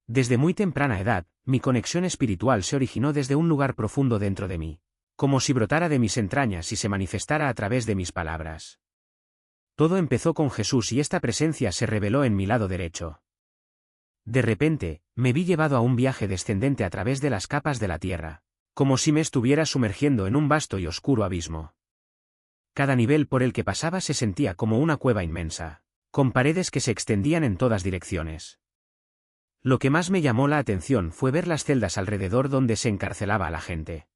Desde muy temprana edad, mi conexión espiritual se originó desde un lugar profundo dentro de mí, como si brotara de mis entrañas y se manifestara a través de mis palabras. Todo empezó con Jesús y esta presencia se reveló en mi lado derecho. De repente, me vi llevado a un viaje descendente a través de las capas de la tierra, como si me estuviera sumergiendo en un vasto y oscuro abismo. Cada nivel por el que pasaba se sentía como una cueva inmensa, con paredes que se extendían en todas direcciones. Lo que más me llamó la atención fue ver las celdas alrededor donde se encarcelaba a la gente.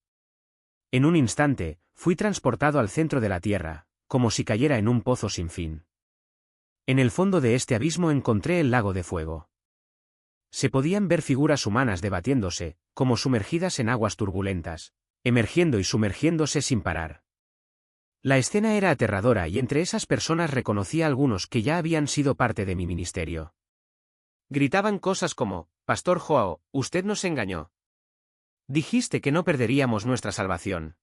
En un instante, fui transportado al centro de la tierra, como si cayera en un pozo sin fin. En el fondo de este abismo encontré el lago de fuego. Se podían ver figuras humanas debatiéndose, como sumergidas en aguas turbulentas, emergiendo y sumergiéndose sin parar. La escena era aterradora y entre esas personas reconocí a algunos que ya habían sido parte de mi ministerio. Gritaban cosas como: «Pastor Joao, usted nos engañó. Dijiste que no perderíamos nuestra salvación».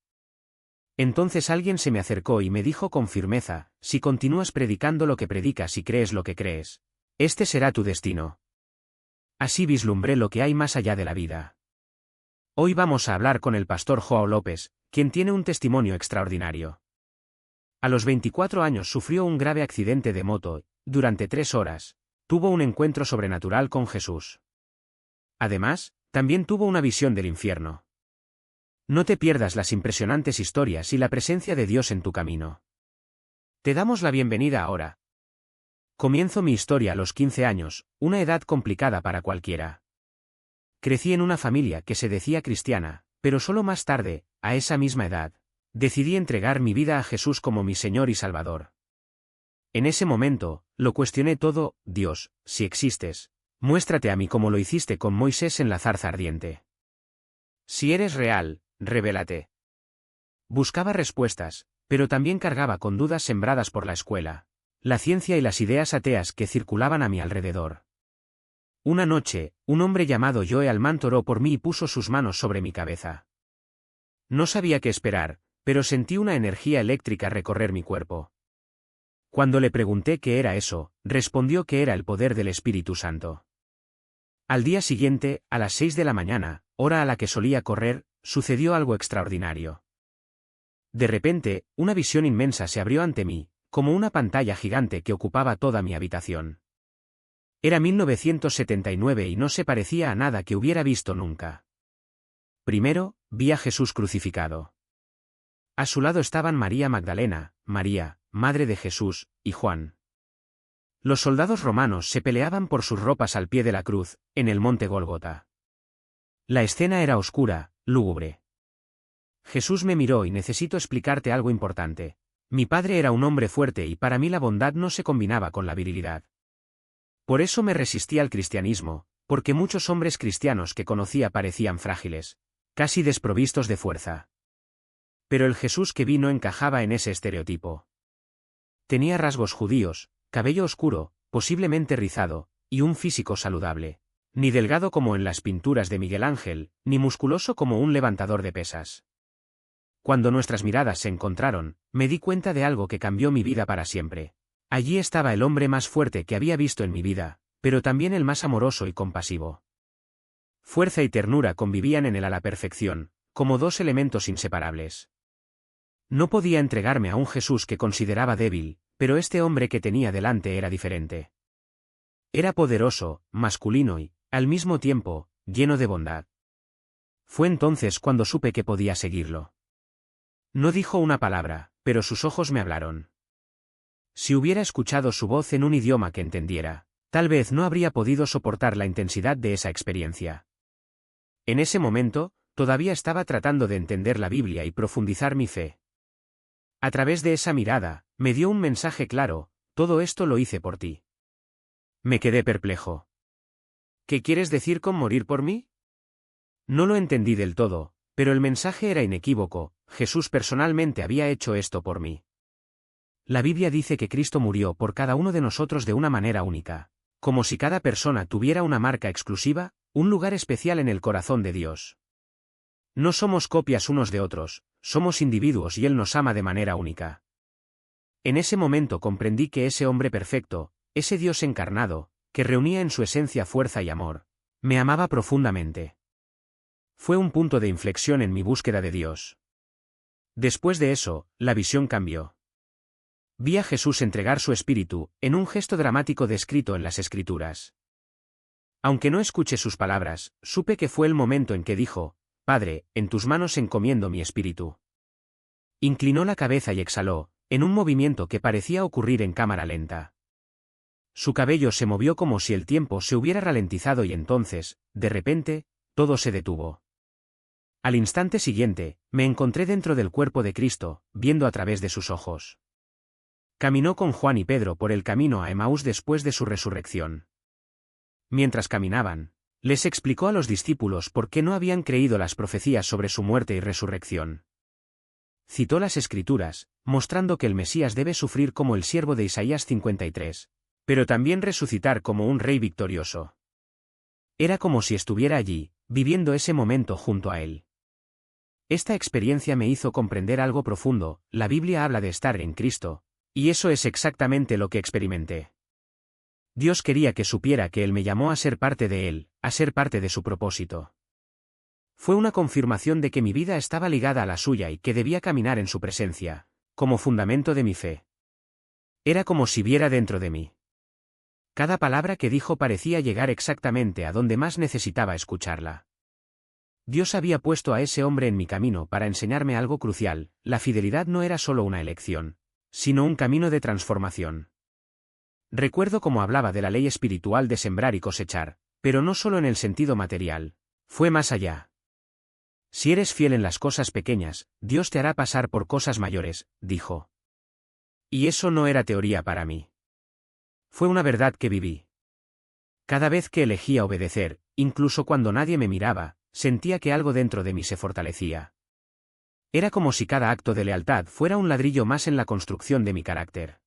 Entonces alguien se me acercó y me dijo con firmeza: «Si continúas predicando lo que predicas y crees lo que crees, este será tu destino». Así vislumbré lo que hay más allá de la vida. Hoy vamos a hablar con el pastor Joao López, quien tiene un testimonio extraordinario. A los 24 años sufrió un grave accidente de moto y, durante 3 horas, tuvo un encuentro sobrenatural con Jesús. Además, también tuvo una visión del infierno. No te pierdas las impresionantes historias y la presencia de Dios en tu camino. Te damos la bienvenida ahora. Comienzo mi historia a los 15 años, una edad complicada para cualquiera. Crecí en una familia que se decía cristiana, pero solo más tarde, a esa misma edad, decidí entregar mi vida a Jesús como mi Señor y Salvador. En ese momento, lo cuestioné todo: Dios, si existes, muéstrate a mí como lo hiciste con Moisés en la zarza ardiente. Si eres real, revélate. Buscaba respuestas, pero también cargaba con dudas sembradas por la escuela, la ciencia y las ideas ateas que circulaban a mi alrededor. Una noche, un hombre llamado Joe Almant oró por mí y puso sus manos sobre mi cabeza. No sabía qué esperar, pero sentí una energía eléctrica recorrer mi cuerpo. Cuando le pregunté qué era eso, respondió que era el poder del Espíritu Santo. Al día siguiente, a las 6 de la mañana, hora a la que solía correr, sucedió algo extraordinario. De repente, una visión inmensa se abrió ante mí, como una pantalla gigante que ocupaba toda mi habitación. Era 1979 y no se parecía a nada que hubiera visto nunca. Primero, vi a Jesús crucificado. A su lado estaban María Magdalena, María, madre de Jesús, y Juan. Los soldados romanos se peleaban por sus ropas al pie de la cruz, en el monte Gólgota. La escena era oscura, lúgubre. Jesús me miró: y necesito explicarte algo importante. Mi padre era un hombre fuerte y para mí la bondad no se combinaba con la virilidad. Por eso me resistí al cristianismo, porque muchos hombres cristianos que conocía parecían frágiles, casi desprovistos de fuerza. Pero el Jesús que vi no encajaba en ese estereotipo. Tenía rasgos judíos, cabello oscuro, posiblemente rizado, y un físico saludable, ni delgado como en las pinturas de Miguel Ángel, ni musculoso como un levantador de pesas. Cuando nuestras miradas se encontraron, me di cuenta de algo que cambió mi vida para siempre. Allí estaba el hombre más fuerte que había visto en mi vida, pero también el más amoroso y compasivo. Fuerza y ternura convivían en él a la perfección, como dos elementos inseparables. No podía entregarme a un Jesús que consideraba débil, pero este hombre que tenía delante era diferente. Era poderoso, masculino y, al mismo tiempo, lleno de bondad. Fue entonces cuando supe que podía seguirlo. No dijo una palabra, pero sus ojos me hablaron. Si hubiera escuchado su voz en un idioma que entendiera, tal vez no habría podido soportar la intensidad de esa experiencia. En ese momento, todavía estaba tratando de entender la Biblia y profundizar mi fe. A través de esa mirada, me dio un mensaje claro: todo esto lo hice por ti. Me quedé perplejo. ¿Qué quieres decir con morir por mí? No lo entendí del todo, pero el mensaje era inequívoco: Jesús personalmente había hecho esto por mí. La Biblia dice que Cristo murió por cada uno de nosotros de una manera única, como si cada persona tuviera una marca exclusiva, un lugar especial en el corazón de Dios. No somos copias unos de otros, somos individuos y Él nos ama de manera única. En ese momento comprendí que ese hombre perfecto, ese Dios encarnado, que reunía en su esencia fuerza y amor, Me amaba profundamente. Fue un punto de inflexión en mi búsqueda de Dios. Después de eso, la visión cambió. Vi a Jesús entregar su espíritu, en un gesto dramático descrito en las Escrituras. Aunque no escuché sus palabras, supe que fue el momento en que dijo: Padre, en tus manos encomiendo mi espíritu. Inclinó la cabeza y exhaló, en un movimiento que parecía ocurrir en cámara lenta. Su cabello se movió como si el tiempo se hubiera ralentizado y entonces, de repente, todo se detuvo. Al instante siguiente, me encontré dentro del cuerpo de Cristo, viendo a través de sus ojos. Caminó con Juan y Pedro por el camino a Emaús después de su resurrección. Mientras caminaban, les explicó a los discípulos por qué no habían creído las profecías sobre su muerte y resurrección. Citó las Escrituras, mostrando que el Mesías debe sufrir como el siervo de Isaías 53, pero también resucitar como un rey victorioso. Era como si estuviera allí, viviendo ese momento junto a él. Esta experiencia me hizo comprender algo profundo: la Biblia habla de estar en Cristo, y eso es exactamente lo que experimenté. Dios quería que supiera que Él me llamó a ser parte de Él, a ser parte de su propósito. Fue una confirmación de que mi vida estaba ligada a la suya y que debía caminar en su presencia, como fundamento de mi fe. Era como si viera dentro de mí. Cada palabra que dijo parecía llegar exactamente a donde más necesitaba escucharla. Dios había puesto a ese hombre en mi camino para enseñarme algo crucial: la fidelidad no era solo una elección, sino un camino de transformación. Recuerdo cómo hablaba de la ley espiritual de sembrar y cosechar, pero no solo en el sentido material, fue más allá. Si eres fiel en las cosas pequeñas, Dios te hará pasar por cosas mayores, dijo. Y eso no era teoría para mí. Fue una verdad que viví. Cada vez que elegía obedecer, incluso cuando nadie me miraba, sentía que algo dentro de mí se fortalecía. Era como si cada acto de lealtad fuera un ladrillo más en la construcción de mi carácter.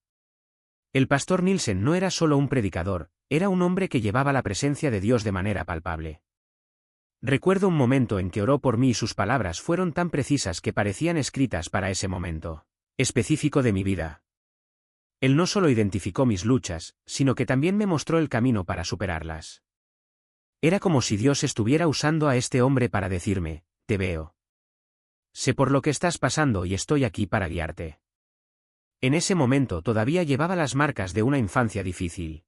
El pastor Nielsen no era solo un predicador, era un hombre que llevaba la presencia de Dios de manera palpable. Recuerdo un momento en que oró por mí y sus palabras fueron tan precisas que parecían escritas para ese momento específico de mi vida. Él no solo identificó mis luchas, sino que también me mostró el camino para superarlas. Era como si Dios estuviera usando a este hombre para decirme: te veo. Sé por lo que estás pasando y estoy aquí para guiarte. En ese momento todavía llevaba las marcas de una infancia difícil.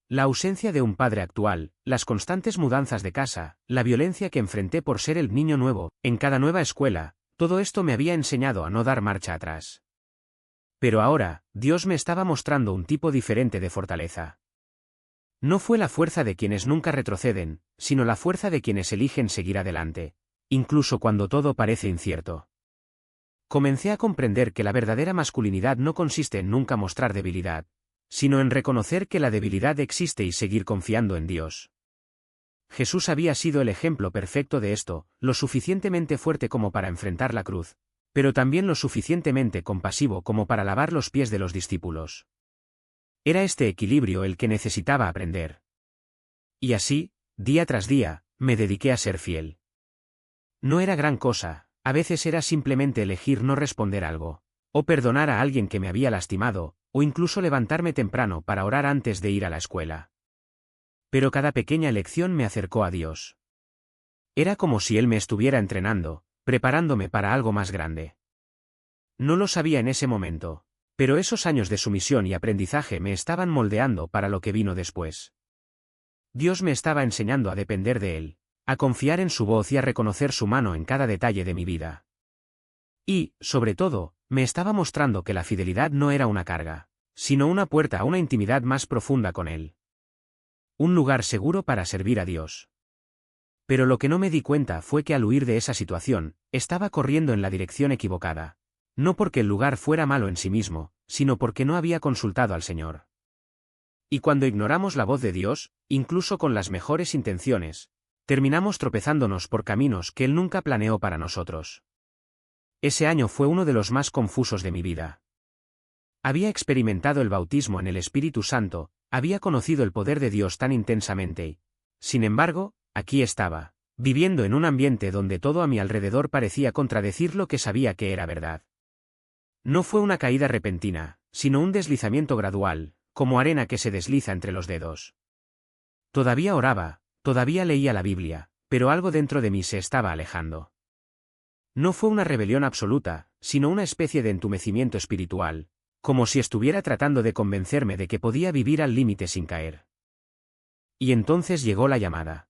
La ausencia de un padre actual, las constantes mudanzas de casa, la violencia que enfrenté por ser el niño nuevo, en cada nueva escuela, todo esto me había enseñado a no dar marcha atrás. Pero ahora, Dios me estaba mostrando un tipo diferente de fortaleza. No fue la fuerza de quienes nunca retroceden, sino la fuerza de quienes eligen seguir adelante, incluso cuando todo parece incierto. Comencé a comprender que la verdadera masculinidad no consiste en nunca mostrar debilidad, sino en reconocer que la debilidad existe y seguir confiando en Dios. Jesús había sido el ejemplo perfecto de esto, lo suficientemente fuerte como para enfrentar la cruz, pero también lo suficientemente compasivo como para lavar los pies de los discípulos. Era este equilibrio el que necesitaba aprender. Y así, día tras día, me dediqué a ser fiel. No era gran cosa, a veces era simplemente elegir no responder algo, o perdonar a alguien que me había lastimado, o incluso levantarme temprano para orar antes de ir a la escuela. Pero cada pequeña elección me acercó a Dios. Era como si Él me estuviera entrenando, preparándome para algo más grande. No lo sabía en ese momento, pero esos años de sumisión y aprendizaje me estaban moldeando para lo que vino después. Dios me estaba enseñando a depender de Él, a confiar en su voz y a reconocer su mano en cada detalle de mi vida. Y, sobre todo, me estaba mostrando que la fidelidad no era una carga, sino una puerta a una intimidad más profunda con Él. Un lugar seguro para servir a Dios. Pero lo que no me di cuenta fue que al huir de esa situación, estaba corriendo en la dirección equivocada. No porque el lugar fuera malo en sí mismo, sino porque no había consultado al Señor. Y cuando ignoramos la voz de Dios, incluso con las mejores intenciones, terminamos tropezándonos por caminos que Él nunca planeó para nosotros. Ese año fue uno de los más confusos de mi vida. Había experimentado el bautismo en el Espíritu Santo, había conocido el poder de Dios tan intensamente y, sin embargo, aquí estaba, viviendo en un ambiente donde todo a mi alrededor parecía contradecir lo que sabía que era verdad. No fue una caída repentina, sino un deslizamiento gradual, como arena que se desliza entre los dedos. Todavía oraba, Todavía leía la Biblia, pero algo dentro de mí se estaba alejando. No fue una rebelión absoluta, sino una especie de entumecimiento espiritual, como si estuviera tratando de convencerme de que podía vivir al límite sin caer. Y entonces llegó la llamada.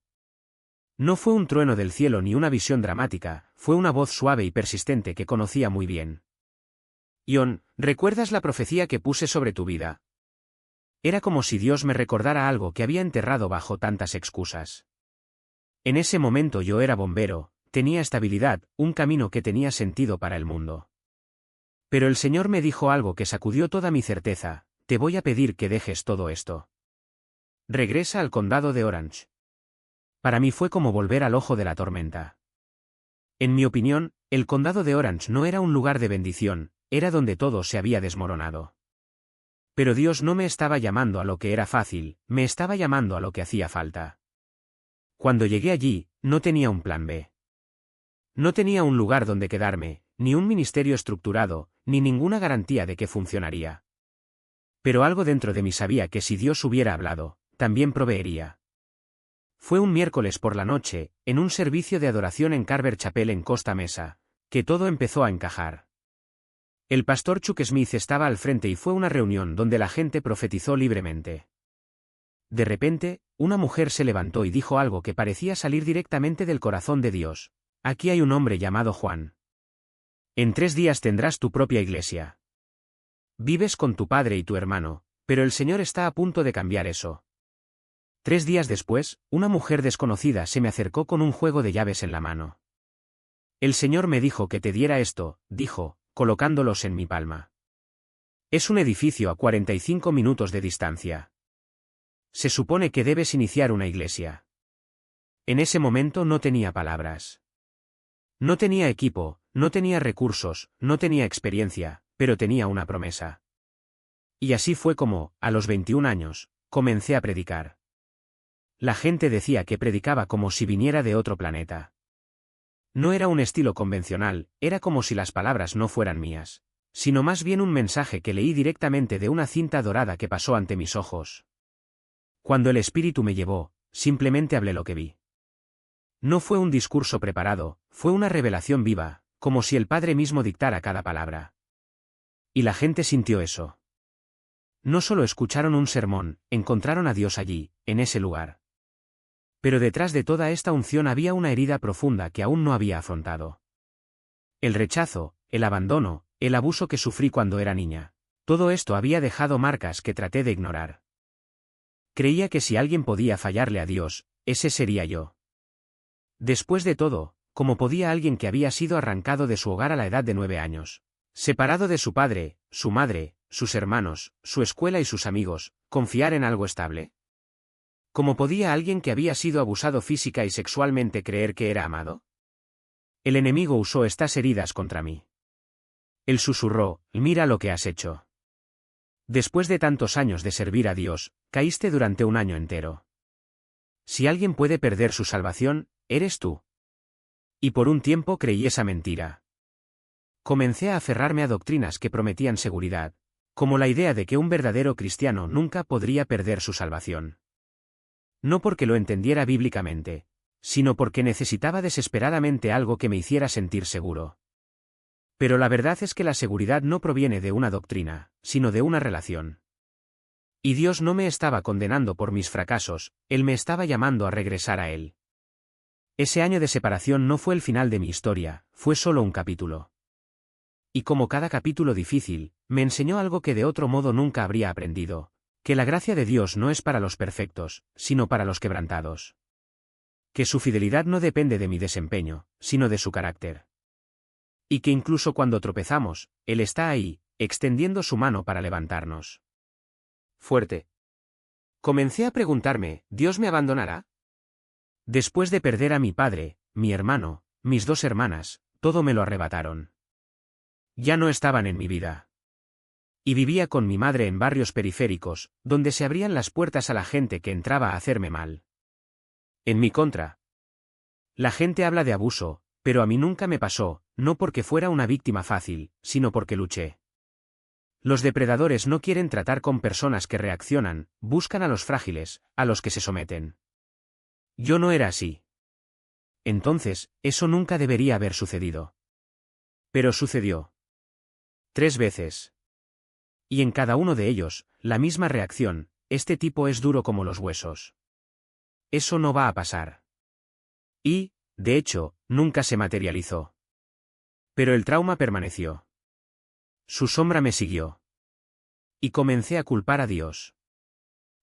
No fue un trueno del cielo ni una visión dramática, fue una voz suave y persistente que conocía muy bien. Ion, ¿recuerdas la profecía que puse sobre tu vida? Era como si Dios me recordara algo que había enterrado bajo tantas excusas. En ese momento yo era bombero, tenía estabilidad, un camino que tenía sentido para el mundo. Pero el Señor me dijo algo que sacudió toda mi certeza: te voy a pedir que dejes todo esto. Regresa al condado de Orange. Para mí fue como volver al ojo de la tormenta. En mi opinión, el condado de Orange no era un lugar de bendición, era donde todo se había desmoronado. Pero Dios no me estaba llamando a lo que era fácil, me estaba llamando a lo que hacía falta. Cuando llegué allí, no tenía un plan B. No tenía un lugar donde quedarme, ni un ministerio estructurado, ni ninguna garantía de que funcionaría. Pero algo dentro de mí sabía que si Dios hubiera hablado, también proveería. Fue un miércoles por la noche, en un servicio de adoración en Carver Chapel en Costa Mesa, que todo empezó a encajar. El pastor Chuck Smith estaba al frente y fue una reunión donde la gente profetizó libremente. De repente, una mujer se levantó y dijo algo que parecía salir directamente del corazón de Dios: aquí hay un hombre llamado Juan. En 3 días tendrás tu propia iglesia. Vives con tu padre y tu hermano, pero el Señor está a punto de cambiar eso. 3 días después, una mujer desconocida se me acercó con un juego de llaves en la mano. El Señor me dijo que te diera esto, dijo, colocándolos en mi palma. Es un edificio a 45 minutos de distancia. Se supone que debes iniciar una iglesia. En ese momento no tenía palabras. No tenía equipo, no tenía recursos, no tenía experiencia, pero tenía una promesa. Y así fue como, a los 21 años, comencé a predicar. La gente decía que predicaba como si viniera de otro planeta. No era un estilo convencional, era como si las palabras no fueran mías, sino más bien un mensaje que leí directamente de una cinta dorada que pasó ante mis ojos. Cuando el Espíritu me llevó, simplemente hablé lo que vi. No fue un discurso preparado, fue una revelación viva, como si el Padre mismo dictara cada palabra. Y la gente sintió eso. No solo escucharon un sermón, encontraron a Dios allí, en ese lugar. Pero detrás de toda esta unción había una herida profunda que aún no había afrontado. El rechazo, el abandono, el abuso que sufrí cuando era niña. Todo esto había dejado marcas que traté de ignorar. Creía que si alguien podía fallarle a Dios, ese sería yo. Después de todo, ¿cómo podía alguien que había sido arrancado de su hogar a la edad de 9 años, separado de su padre, su madre, sus hermanos, su escuela y sus amigos, confiar en algo estable? ¿Cómo podía alguien que había sido abusado física y sexualmente creer que era amado? El enemigo usó estas heridas contra mí. Él susurró: mira lo que has hecho. Después de tantos años de servir a Dios, caíste durante un año entero. Si alguien puede perder su salvación, eres tú. Y por un tiempo creí esa mentira. Comencé a aferrarme a doctrinas que prometían seguridad, como la idea de que un verdadero cristiano nunca podría perder su salvación. No porque lo entendiera bíblicamente, sino porque necesitaba desesperadamente algo que me hiciera sentir seguro. Pero la verdad es que la seguridad no proviene de una doctrina, sino de una relación. Y Dios no me estaba condenando por mis fracasos, Él me estaba llamando a regresar a Él. Ese año de separación no fue el final de mi historia, fue solo un capítulo. Y como cada capítulo difícil, me enseñó algo que de otro modo nunca habría aprendido: que la gracia de Dios no es para los perfectos, sino para los quebrantados. Que su fidelidad no depende de mi desempeño, sino de su carácter. Y que incluso cuando tropezamos, Él está ahí, extendiendo su mano para levantarnos. Fuerte. Comencé a preguntarme: ¿Dios me abandonará? Después de perder a mi padre, mi hermano, mis 2 hermanas, todo me lo arrebataron. Ya no estaban en mi vida. Y vivía con mi madre en barrios periféricos, donde se abrían las puertas a la gente que entraba a hacerme mal. En mi contra. La gente habla de abuso, pero a mí nunca me pasó, no porque fuera una víctima fácil, sino porque luché. Los depredadores no quieren tratar con personas que reaccionan, buscan a los frágiles, a los que se someten. Yo no era así. Entonces, eso nunca debería haber sucedido. Pero sucedió. 3 veces. Y en cada uno de ellos, la misma reacción: este tipo es duro como los huesos. Eso no va a pasar. Y, de hecho, nunca se materializó. Pero el trauma permaneció. Su sombra me siguió. Y comencé a culpar a Dios.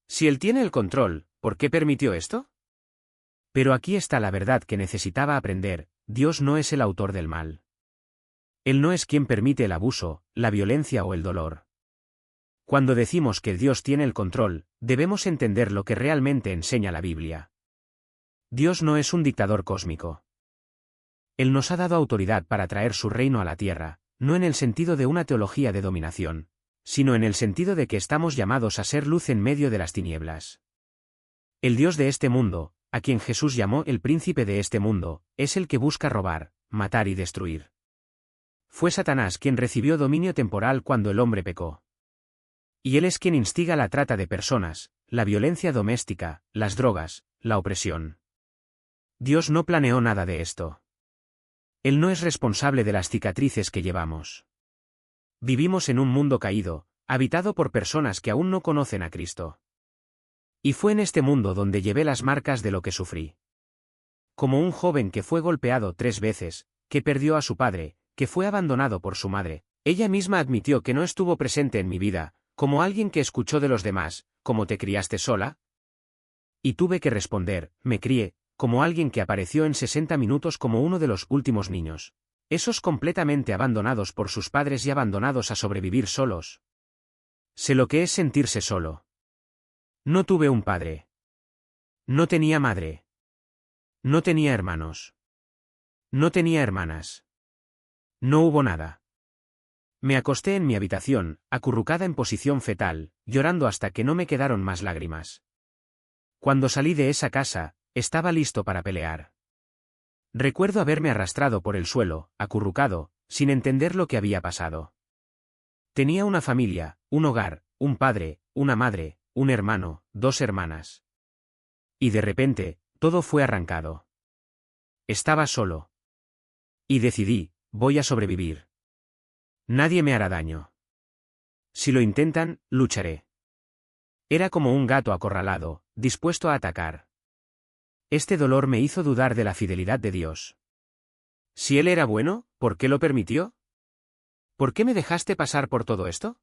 Si Él tiene el control, ¿por qué permitió esto? Pero aquí está la verdad que necesitaba aprender: Dios no es el autor del mal. Él no es quien permite el abuso, la violencia o el dolor. Cuando decimos que Dios tiene el control, debemos entender lo que realmente enseña la Biblia. Dios no es un dictador cósmico. Él nos ha dado autoridad para traer su reino a la tierra, no en el sentido de una teología de dominación, sino en el sentido de que estamos llamados a ser luz en medio de las tinieblas. El Dios de este mundo, a quien Jesús llamó el príncipe de este mundo, es el que busca robar, matar y destruir. Fue Satanás quien recibió dominio temporal cuando el hombre pecó. Y él es quien instiga la trata de personas, la violencia doméstica, las drogas, la opresión. Dios no planeó nada de esto. Él no es responsable de las cicatrices que llevamos. Vivimos en un mundo caído, habitado por personas que aún no conocen a Cristo. Y fue en este mundo donde llevé las marcas de lo que sufrí. Como un joven que fue golpeado 3 veces, que perdió a su padre, que fue abandonado por su madre, ella misma admitió que no estuvo presente en mi vida, como alguien que escuchó de los demás: ¿cómo te criaste sola? Y tuve que responder: me crié, como alguien que apareció en 60 minutos como uno de los últimos niños. Esos completamente abandonados por sus padres y abandonados a sobrevivir solos. Sé lo que es sentirse solo. No tuve un padre. No tenía madre. No tenía hermanos. No tenía hermanas. No hubo nada. Me acosté en mi habitación, acurrucada en posición fetal, llorando hasta que no me quedaron más lágrimas. Cuando salí de esa casa, estaba listo para pelear. Recuerdo haberme arrastrado por el suelo, acurrucado, sin entender lo que había pasado. Tenía una familia, un hogar, un padre, una madre, un hermano, 2 hermanas. Y de repente, todo fue arrancado. Estaba solo. Y decidí: voy a sobrevivir. Nadie me hará daño. Si lo intentan, lucharé. Era como un gato acorralado, dispuesto a atacar. Este dolor me hizo dudar de la fidelidad de Dios. Si Él era bueno, ¿por qué lo permitió? ¿Por qué me dejaste pasar por todo esto?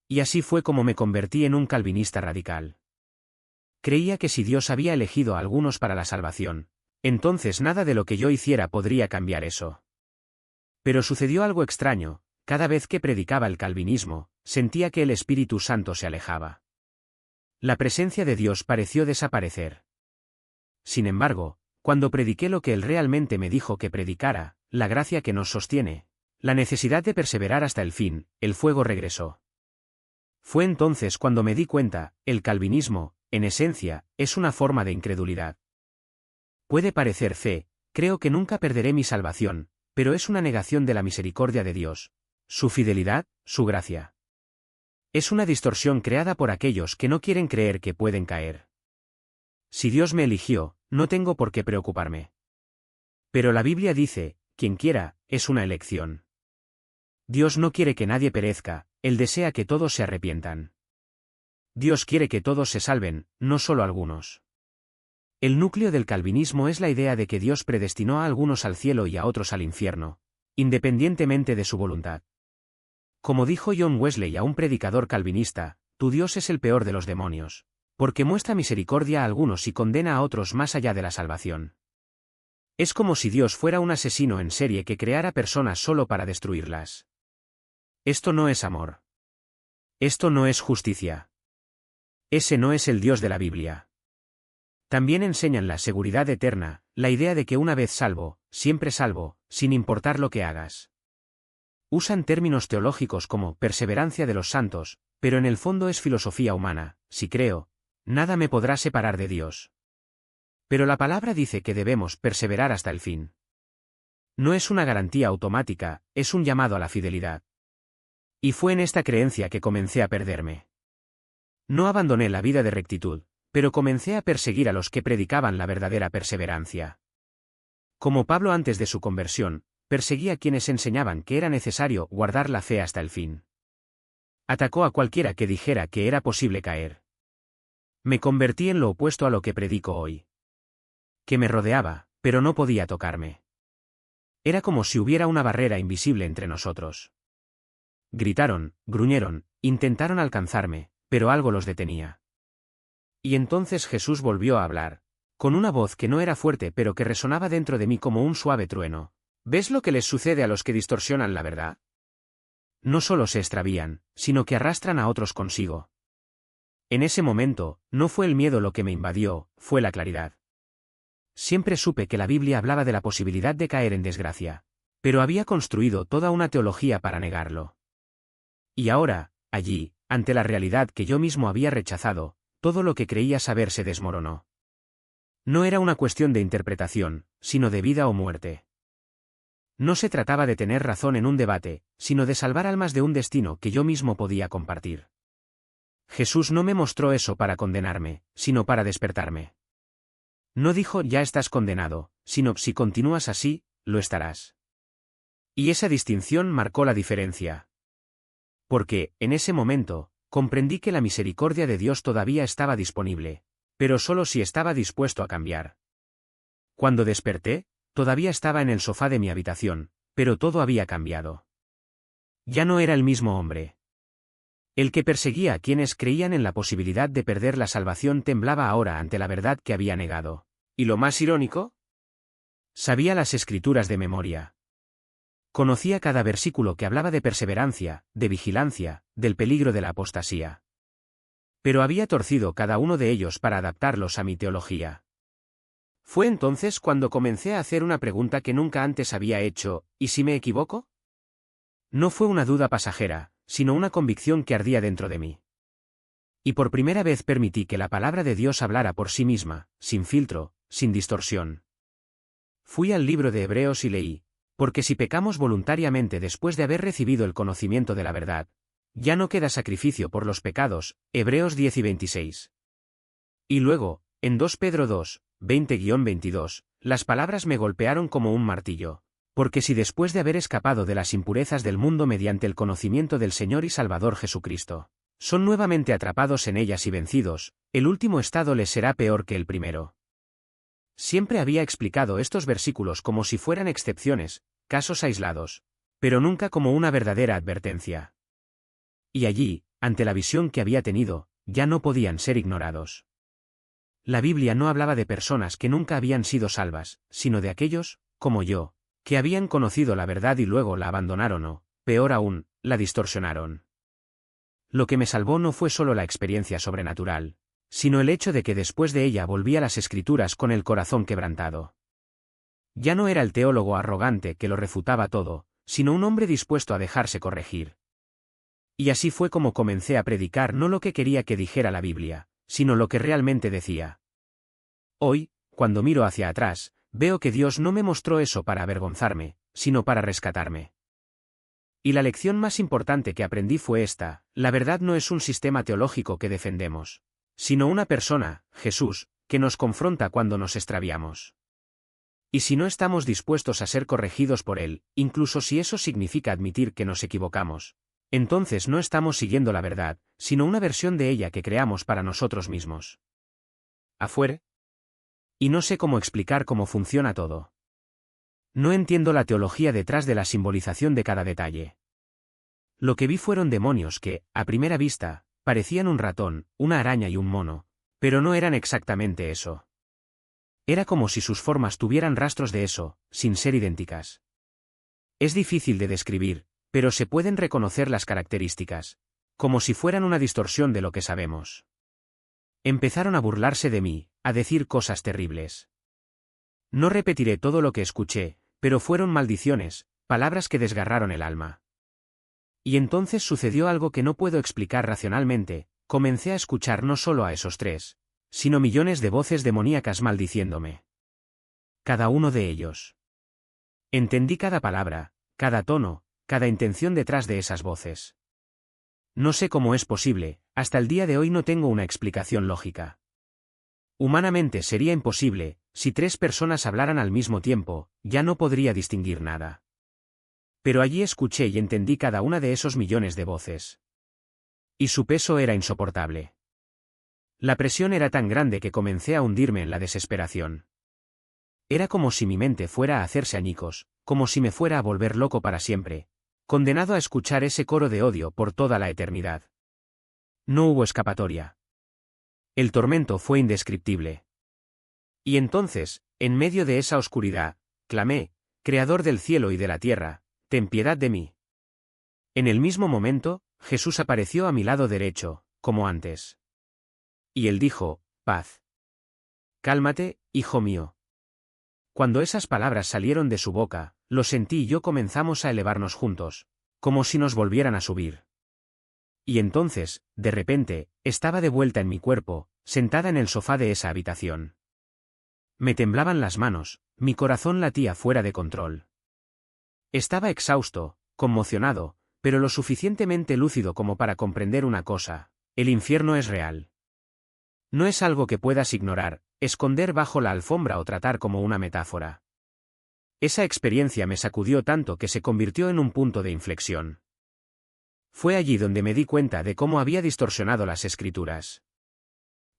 Y así fue como me convertí en un calvinista radical. Creía que si Dios había elegido a algunos para la salvación, entonces nada de lo que yo hiciera podría cambiar eso. Pero sucedió algo extraño: cada vez que predicaba el calvinismo, sentía que el Espíritu Santo se alejaba. La presencia de Dios pareció desaparecer. Sin embargo, cuando prediqué lo que Él realmente me dijo que predicara, la gracia que nos sostiene, la necesidad de perseverar hasta el fin, el fuego regresó. Fue entonces cuando me di cuenta: el calvinismo, en esencia, es una forma de incredulidad. Puede parecer fe: creo que nunca perderé mi salvación, pero es una negación de la misericordia de Dios, su fidelidad, su gracia. Es una distorsión creada por aquellos que no quieren creer que pueden caer. Si Dios me eligió, no tengo por qué preocuparme. Pero la Biblia dice: quien quiera, es una elección. Dios no quiere que nadie perezca, Él desea que todos se arrepientan. Dios quiere que todos se salven, no solo algunos. El núcleo del calvinismo es la idea de que Dios predestinó a algunos al cielo y a otros al infierno, independientemente de su voluntad. Como dijo John Wesley a un predicador calvinista: tu Dios es el peor de los demonios, porque muestra misericordia a algunos y condena a otros más allá de la salvación. Es como si Dios fuera un asesino en serie que creara personas solo para destruirlas. Esto no es amor. Esto no es justicia. Ese no es el Dios de la Biblia. También enseñan la seguridad eterna, la idea de que una vez salvo, siempre salvo, sin importar lo que hagas. Usan términos teológicos como perseverancia de los santos, pero en el fondo es filosofía humana: si creo, nada me podrá separar de Dios. Pero la palabra dice que debemos perseverar hasta el fin. No es una garantía automática, es un llamado a la fidelidad. Y fue en esta creencia que comencé a perderme. No abandoné la vida de rectitud, pero comencé a perseguir a los que predicaban la verdadera perseverancia. Como Pablo antes de su conversión, perseguía a quienes enseñaban que era necesario guardar la fe hasta el fin. Atacó a cualquiera que dijera que era posible caer. Me convertí en lo opuesto a lo que predico hoy. Que me rodeaba, pero no podía tocarme. Era como si hubiera una barrera invisible entre nosotros. Gritaron, gruñeron, intentaron alcanzarme, pero algo los detenía. Y entonces Jesús volvió a hablar, con una voz que no era fuerte pero que resonaba dentro de mí como un suave trueno. ¿Ves lo que les sucede a los que distorsionan la verdad? No solo se extravían, sino que arrastran a otros consigo. En ese momento, no fue el miedo lo que me invadió, fue la claridad. Siempre supe que la Biblia hablaba de la posibilidad de caer en desgracia, pero había construido toda una teología para negarlo. Y ahora, allí, ante la realidad que yo mismo había rechazado, todo lo que creía saber se desmoronó. No era una cuestión de interpretación, sino de vida o muerte. No se trataba de tener razón en un debate, sino de salvar almas de un destino que yo mismo podía compartir. Jesús no me mostró eso para condenarme, sino para despertarme. No dijo ya estás condenado, sino si continúas así, lo estarás. Y esa distinción marcó la diferencia. Porque, en ese momento, comprendí que la misericordia de Dios todavía estaba disponible, pero solo si estaba dispuesto a cambiar. Cuando desperté, todavía estaba en el sofá de mi habitación, pero todo había cambiado. Ya no era el mismo hombre. El que perseguía a quienes creían en la posibilidad de perder la salvación temblaba ahora ante la verdad que había negado. ¿Y lo más irónico? Sabía las escrituras de memoria. Conocía cada versículo que hablaba de perseverancia, de vigilancia, del peligro de la apostasía. Pero había torcido cada uno de ellos para adaptarlos a mi teología. Fue entonces cuando comencé a hacer una pregunta que nunca antes había hecho, ¿y si me equivoco? No fue una duda pasajera, sino una convicción que ardía dentro de mí. Y por primera vez permití que la palabra de Dios hablara por sí misma, sin filtro, sin distorsión. Fui al libro de Hebreos y leí, porque si pecamos voluntariamente después de haber recibido el conocimiento de la verdad, ya no queda sacrificio por los pecados, Hebreos 10 y 26. Y luego, en 2 Pedro 2, 20-22, las palabras me golpearon como un martillo. Porque si después de haber escapado de las impurezas del mundo mediante el conocimiento del Señor y Salvador Jesucristo, son nuevamente atrapados en ellas y vencidos, el último estado les será peor que el primero. Siempre había explicado estos versículos como si fueran excepciones, casos aislados, pero nunca como una verdadera advertencia. Y allí, ante la visión que había tenido, ya no podían ser ignorados. La Biblia no hablaba de personas que nunca habían sido salvas, sino de aquellos, como yo, que habían conocido la verdad y luego la abandonaron o, peor aún, la distorsionaron. Lo que me salvó no fue solo la experiencia sobrenatural, sino el hecho de que después de ella volví a las Escrituras con el corazón quebrantado. Ya no era el teólogo arrogante que lo refutaba todo, sino un hombre dispuesto a dejarse corregir. Y así fue como comencé a predicar no lo que quería que dijera la Biblia, sino lo que realmente decía. Hoy, cuando miro hacia atrás, veo que Dios no me mostró eso para avergonzarme, sino para rescatarme. Y la lección más importante que aprendí fue esta: la verdad no es un sistema teológico que defendemos, sino una persona, Jesús, que nos confronta cuando nos extraviamos. Y si no estamos dispuestos a ser corregidos por Él, incluso si eso significa admitir que nos equivocamos, entonces no estamos siguiendo la verdad, sino una versión de ella que creamos para nosotros mismos. ¿Afuera? Y no sé cómo explicar cómo funciona todo. No entiendo la teología detrás de la simbolización de cada detalle. Lo que vi fueron demonios que, a primera vista, parecían un ratón, una araña y un mono, pero no eran exactamente eso. Era como si sus formas tuvieran rastros de eso, sin ser idénticas. Es difícil de describir, pero se pueden reconocer las características, como si fueran una distorsión de lo que sabemos. Empezaron a burlarse de mí, a decir cosas terribles. No repetiré todo lo que escuché, pero fueron maldiciones, palabras que desgarraron el alma. Y entonces sucedió algo que no puedo explicar racionalmente: comencé a escuchar no solo a esos tres, sino millones de voces demoníacas maldiciéndome. Cada uno de ellos. Entendí cada palabra, cada tono, cada intención detrás de esas voces. No sé cómo es posible, hasta el día de hoy no tengo una explicación lógica. Humanamente sería imposible, si 3 personas hablaran al mismo tiempo, ya no podría distinguir nada. Pero allí escuché y entendí cada una de esos millones de voces. Y su peso era insoportable. La presión era tan grande que comencé a hundirme en la desesperación. Era como si mi mente fuera a hacerse añicos, como si me fuera a volver loco para siempre, condenado a escuchar ese coro de odio por toda la eternidad. No hubo escapatoria. El tormento fue indescriptible. Y entonces, en medio de esa oscuridad, clamé, Creador del cielo y de la tierra, ten piedad de mí. En el mismo momento, Jesús apareció a mi lado derecho, como antes. Y él dijo, paz. Cálmate, hijo mío. Cuando esas palabras salieron de su boca, lo sentí y yo comenzamos a elevarnos juntos, como si nos volvieran a subir. Y entonces, de repente, estaba de vuelta en mi cuerpo, sentada en el sofá de esa habitación. Me temblaban las manos, mi corazón latía fuera de control. Estaba exhausto, conmocionado, pero lo suficientemente lúcido como para comprender una cosa: el infierno es real. No es algo que puedas ignorar, esconder bajo la alfombra o tratar como una metáfora. Esa experiencia me sacudió tanto que se convirtió en un punto de inflexión. Fue allí donde me di cuenta de cómo había distorsionado las Escrituras.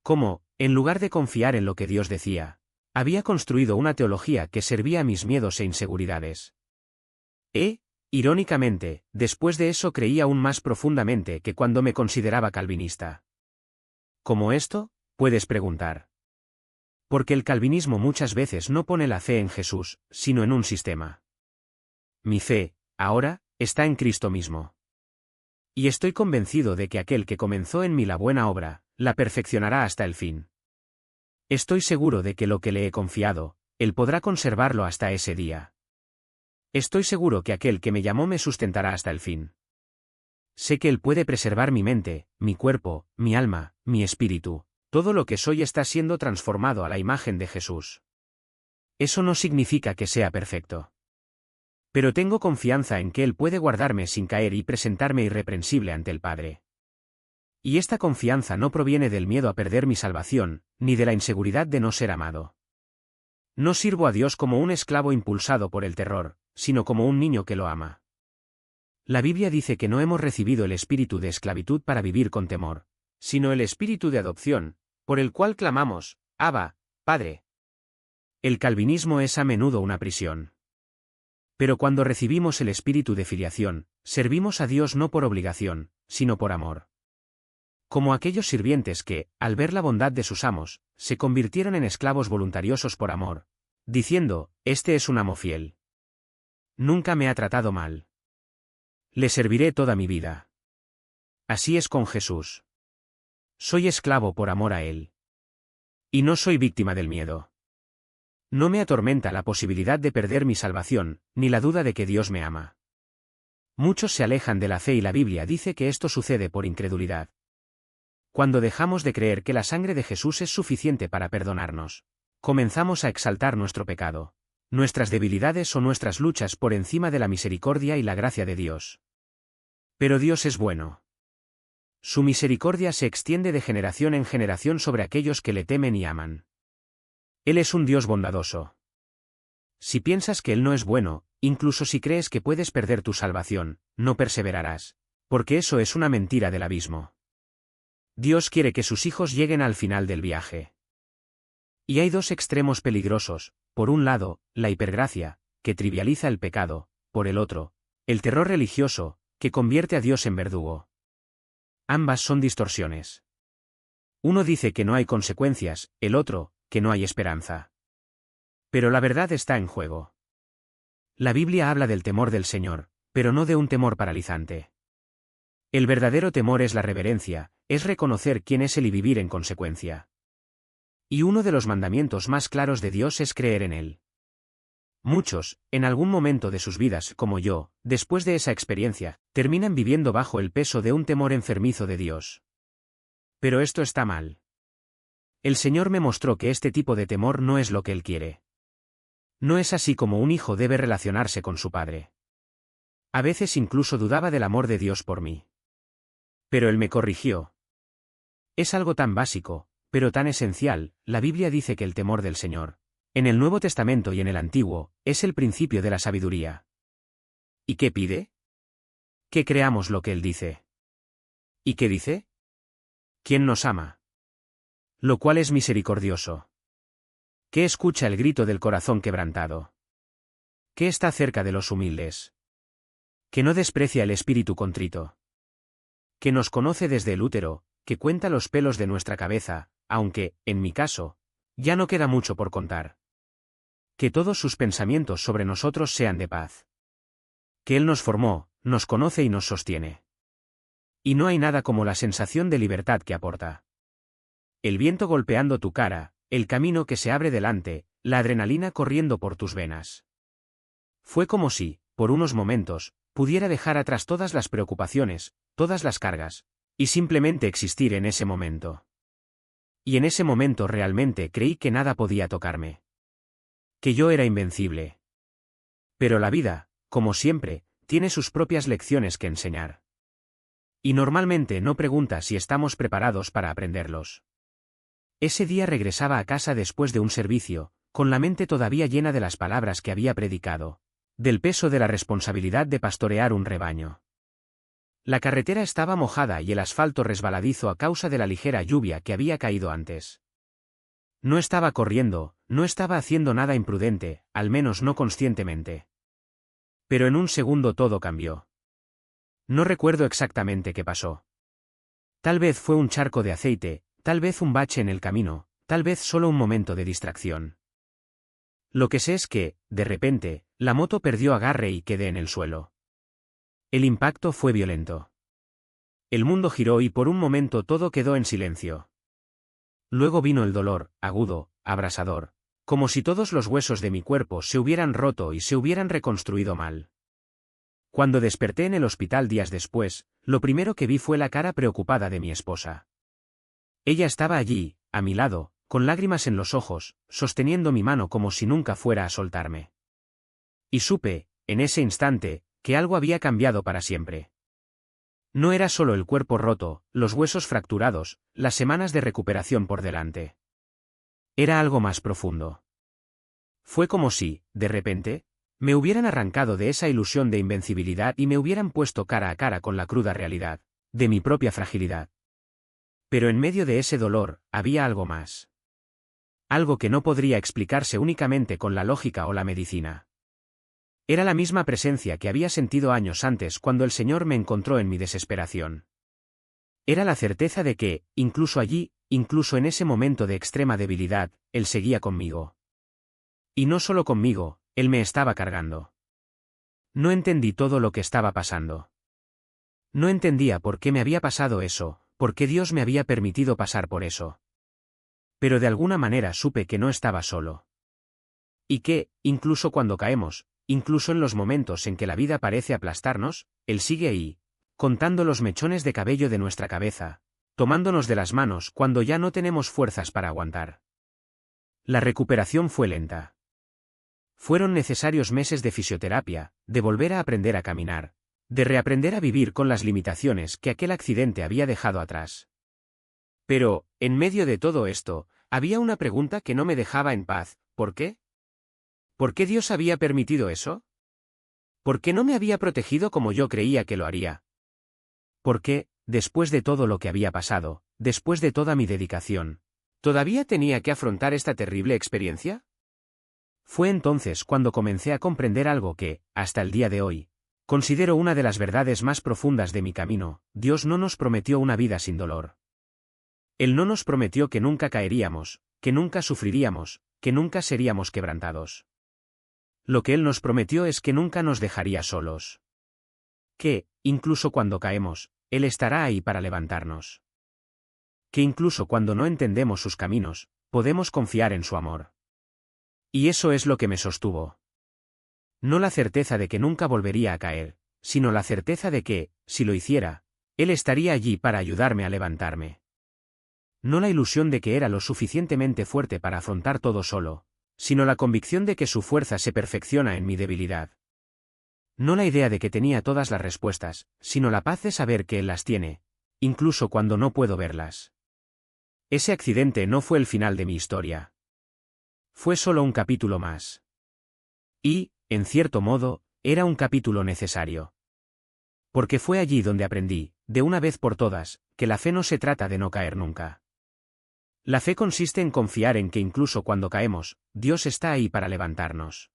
Cómo, en lugar de confiar en lo que Dios decía, había construido una teología que servía a mis miedos e inseguridades. Irónicamente, después de eso creí aún más profundamente que cuando me consideraba calvinista. ¿Cómo esto?, puedes preguntar. Porque el calvinismo muchas veces no pone la fe en Jesús, sino en un sistema. Mi fe, ahora, está en Cristo mismo. Y estoy convencido de que aquel que comenzó en mí la buena obra, la perfeccionará hasta el fin. Estoy seguro de que lo que le he confiado, Él podrá conservarlo hasta ese día. Estoy seguro que aquel que me llamó me sustentará hasta el fin. Sé que Él puede preservar mi mente, mi cuerpo, mi alma, mi espíritu. Todo lo que soy está siendo transformado a la imagen de Jesús. Eso no significa que sea perfecto. Pero tengo confianza en que Él puede guardarme sin caer y presentarme irreprensible ante el Padre. Y esta confianza no proviene del miedo a perder mi salvación, ni de la inseguridad de no ser amado. No sirvo a Dios como un esclavo impulsado por el terror, sino como un niño que lo ama. La Biblia dice que no hemos recibido el espíritu de esclavitud para vivir con temor, sino el espíritu de adopción, por el cual clamamos, Abba, Padre. El calvinismo es a menudo una prisión. Pero cuando recibimos el espíritu de filiación, servimos a Dios no por obligación, sino por amor. Como aquellos sirvientes que, al ver la bondad de sus amos, se convirtieron en esclavos voluntariosos por amor, diciendo, este es un amo fiel. Nunca me ha tratado mal. Le serviré toda mi vida. Así es con Jesús. Soy esclavo por amor a Él. Y no soy víctima del miedo. No me atormenta la posibilidad de perder mi salvación, ni la duda de que Dios me ama. Muchos se alejan de la fe y la Biblia dice que esto sucede por incredulidad. Cuando dejamos de creer que la sangre de Jesús es suficiente para perdonarnos, comenzamos a exaltar nuestro pecado, nuestras debilidades o nuestras luchas por encima de la misericordia y la gracia de Dios. Pero Dios es bueno. Su misericordia se extiende de generación en generación sobre aquellos que le temen y aman. Él es un Dios bondadoso. Si piensas que Él no es bueno, incluso si crees que puedes perder tu salvación, no perseverarás, porque eso es una mentira del abismo. Dios quiere que sus hijos lleguen al final del viaje. Y hay dos extremos peligrosos: por un lado, la hipergracia, que trivializa el pecado; por el otro, el terror religioso, que convierte a Dios en verdugo. Ambas son distorsiones. Uno dice que no hay consecuencias, el otro, que no hay esperanza. Pero la verdad está en juego. La Biblia habla del temor del Señor, pero no de un temor paralizante. El verdadero temor es la reverencia, es reconocer quién es Él y vivir en consecuencia. Y uno de los mandamientos más claros de Dios es creer en Él. Muchos, en algún momento de sus vidas, como yo, después de esa experiencia, terminan viviendo bajo el peso de un temor enfermizo de Dios. Pero esto está mal. El Señor me mostró que este tipo de temor no es lo que Él quiere. No es así como un hijo debe relacionarse con su padre. A veces incluso dudaba del amor de Dios por mí. Pero Él me corrigió. Es algo tan básico, pero tan esencial. La Biblia dice que el temor del Señor, en el Nuevo Testamento y en el Antiguo, es el principio de la sabiduría. ¿Y qué pide? Que creamos lo que Él dice. ¿Y qué dice? ¿Quién nos ama? Lo cual es misericordioso. Que escucha el grito del corazón quebrantado. Que está cerca de los humildes. Que no desprecia el espíritu contrito. Que nos conoce desde el útero, que cuenta los pelos de nuestra cabeza, aunque, en mi caso, ya no queda mucho por contar. Que todos sus pensamientos sobre nosotros sean de paz. Que Él nos formó, nos conoce y nos sostiene. Y no hay nada como la sensación de libertad que aporta. El viento golpeando tu cara, el camino que se abre delante, la adrenalina corriendo por tus venas. Fue como si, por unos momentos, pudiera dejar atrás todas las preocupaciones, todas las cargas, y simplemente existir en ese momento. Y en ese momento realmente creí que nada podía tocarme. Que yo era invencible. Pero la vida, como siempre, tiene sus propias lecciones que enseñar. Y normalmente no pregunta si estamos preparados para aprenderlos. Ese día regresaba a casa después de un servicio, con la mente todavía llena de las palabras que había predicado, del peso de la responsabilidad de pastorear un rebaño. La carretera estaba mojada y el asfalto resbaladizo a causa de la ligera lluvia que había caído antes. No estaba corriendo, no estaba haciendo nada imprudente, al menos no conscientemente. Pero en un segundo todo cambió. No recuerdo exactamente qué pasó. Tal vez fue un charco de aceite, tal vez un bache en el camino, tal vez solo un momento de distracción. Lo que sé es que, de repente, la moto perdió agarre y quedé en el suelo. El impacto fue violento. El mundo giró y por un momento todo quedó en silencio. Luego vino el dolor, agudo, abrasador, como si todos los huesos de mi cuerpo se hubieran roto y se hubieran reconstruido mal. Cuando desperté en el hospital días después, lo primero que vi fue la cara preocupada de mi esposa. Ella estaba allí, a mi lado, con lágrimas en los ojos, sosteniendo mi mano como si nunca fuera a soltarme. Y supe, en ese instante, que algo había cambiado para siempre. No era solo el cuerpo roto, los huesos fracturados, las semanas de recuperación por delante. Era algo más profundo. Fue como si, de repente, me hubieran arrancado de esa ilusión de invencibilidad y me hubieran puesto cara a cara con la cruda realidad, de mi propia fragilidad. Pero en medio de ese dolor, había algo más. Algo que no podría explicarse únicamente con la lógica o la medicina. Era la misma presencia que había sentido años antes cuando el Señor me encontró en mi desesperación. Era la certeza de que, incluso allí, incluso en ese momento de extrema debilidad, Él seguía conmigo. Y no solo conmigo, Él me estaba cargando. No entendí todo lo que estaba pasando. No entendía por qué me había pasado eso, por qué Dios me había permitido pasar por eso. Pero de alguna manera supe que no estaba solo. Y que, incluso cuando caemos, incluso en los momentos en que la vida parece aplastarnos, Él sigue ahí, contando los mechones de cabello de nuestra cabeza, tomándonos de las manos cuando ya no tenemos fuerzas para aguantar. La recuperación fue lenta. Fueron necesarios meses de fisioterapia, de volver a aprender a caminar, de reaprender a vivir con las limitaciones que aquel accidente había dejado atrás. Pero, en medio de todo esto, había una pregunta que no me dejaba en paz: ¿por qué? ¿Por qué Dios había permitido eso? ¿Por qué no me había protegido como yo creía que lo haría? ¿Por qué, después de todo lo que había pasado, después de toda mi dedicación, todavía tenía que afrontar esta terrible experiencia? Fue entonces cuando comencé a comprender algo que, hasta el día de hoy, considero una de las verdades más profundas de mi camino: Dios no nos prometió una vida sin dolor. Él no nos prometió que nunca caeríamos, que nunca sufriríamos, que nunca seríamos quebrantados. Lo que Él nos prometió es que nunca nos dejaría solos. Que, incluso cuando caemos, Él estará ahí para levantarnos. Que incluso cuando no entendemos sus caminos, podemos confiar en su amor. Y eso es lo que me sostuvo. No la certeza de que nunca volvería a caer, sino la certeza de que, si lo hiciera, Él estaría allí para ayudarme a levantarme. No la ilusión de que era lo suficientemente fuerte para afrontar todo solo, sino la convicción de que su fuerza se perfecciona en mi debilidad. No la idea de que tenía todas las respuestas, sino la paz de saber que Él las tiene, incluso cuando no puedo verlas. Ese accidente no fue el final de mi historia. Fue solo un capítulo más. Y, en cierto modo, era un capítulo necesario. Porque fue allí donde aprendí, de una vez por todas, que la fe no se trata de no caer nunca. La fe consiste en confiar en que incluso cuando caemos, Dios está ahí para levantarnos.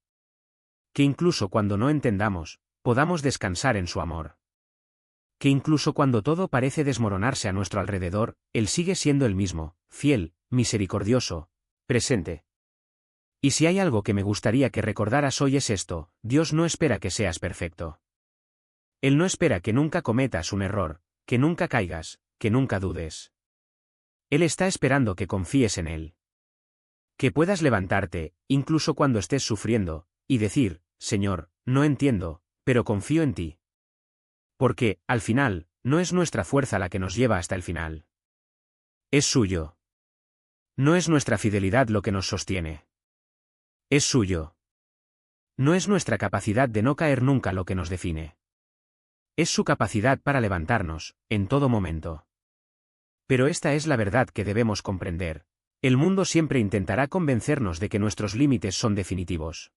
Que incluso cuando no entendamos, podamos descansar en su amor. Que incluso cuando todo parece desmoronarse a nuestro alrededor, Él sigue siendo el mismo, fiel, misericordioso, presente. Y si hay algo que me gustaría que recordaras hoy es esto: Dios no espera que seas perfecto. Él no espera que nunca cometas un error, que nunca caigas, que nunca dudes. Él está esperando que confíes en Él. Que puedas levantarte, incluso cuando estés sufriendo, y decir: Señor, no entiendo, pero confío en ti. Porque, al final, no es nuestra fuerza la que nos lleva hasta el final. Es suyo. No es nuestra fidelidad lo que nos sostiene. Es suyo. No es nuestra capacidad de no caer nunca lo que nos define. Es su capacidad para levantarnos, en todo momento. Pero esta es la verdad que debemos comprender: el mundo siempre intentará convencernos de que nuestros límites son definitivos.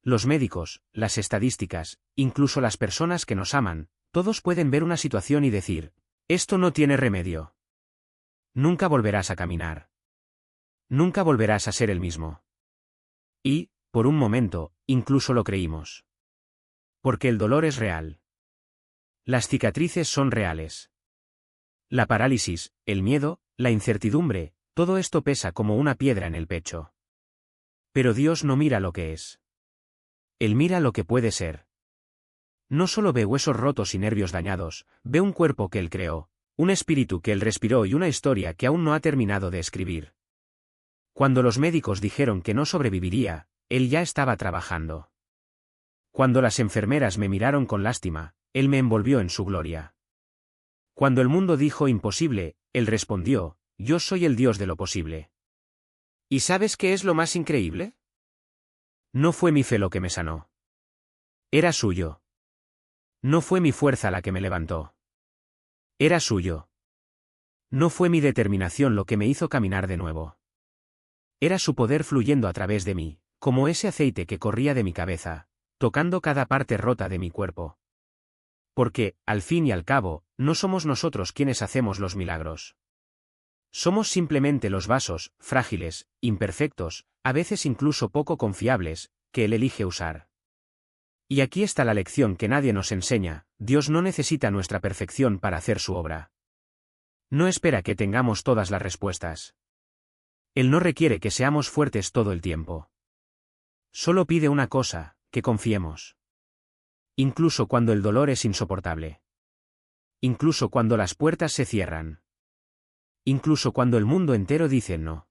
Los médicos, las estadísticas, incluso las personas que nos aman, todos pueden ver una situación y decir: esto no tiene remedio. Nunca volverás a caminar. Nunca volverás a ser el mismo. Y, por un momento, incluso lo creímos. Porque el dolor es real. Las cicatrices son reales. La parálisis, el miedo, la incertidumbre, todo esto pesa como una piedra en el pecho. Pero Dios no mira lo que es. Él mira lo que puede ser. No solo ve huesos rotos y nervios dañados, ve un cuerpo que Él creó, un espíritu que Él respiró y una historia que aún no ha terminado de escribir. Cuando los médicos dijeron que no sobreviviría, Él ya estaba trabajando. Cuando las enfermeras me miraron con lástima, Él me envolvió en su gloria. Cuando el mundo dijo imposible, Él respondió: yo soy el Dios de lo posible. ¿Y sabes qué es lo más increíble? No fue mi fe lo que me sanó. Era suyo. No fue mi fuerza la que me levantó. Era suyo. No fue mi determinación lo que me hizo caminar de nuevo. Era su poder fluyendo a través de mí, como ese aceite que corría de mi cabeza, tocando cada parte rota de mi cuerpo. Porque, al fin y al cabo, no somos nosotros quienes hacemos los milagros. Somos simplemente los vasos, frágiles, imperfectos, a veces incluso poco confiables, que Él elige usar. Y aquí está la lección que nadie nos enseña: Dios no necesita nuestra perfección para hacer su obra. No espera que tengamos todas las respuestas. Él no requiere que seamos fuertes todo el tiempo. Solo pide una cosa: que confiemos. Incluso cuando el dolor es insoportable. Incluso cuando las puertas se cierran. Incluso cuando el mundo entero dice no.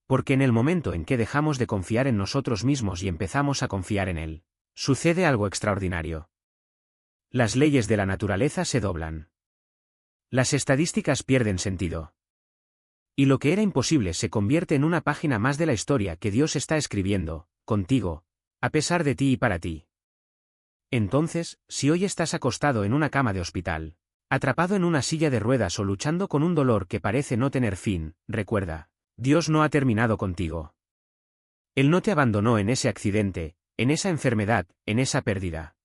Porque en el momento en que dejamos de confiar en nosotros mismos y empezamos a confiar en Él, sucede algo extraordinario. Las leyes de la naturaleza se doblan. Las estadísticas pierden sentido. Y lo que era imposible se convierte en una página más de la historia que Dios está escribiendo, contigo, a pesar de ti y para ti. Entonces, si hoy estás acostado en una cama de hospital, atrapado en una silla de ruedas o luchando con un dolor que parece no tener fin, recuerda: Dios no ha terminado contigo. Él no te abandonó en ese accidente, en esa enfermedad, en esa pérdida.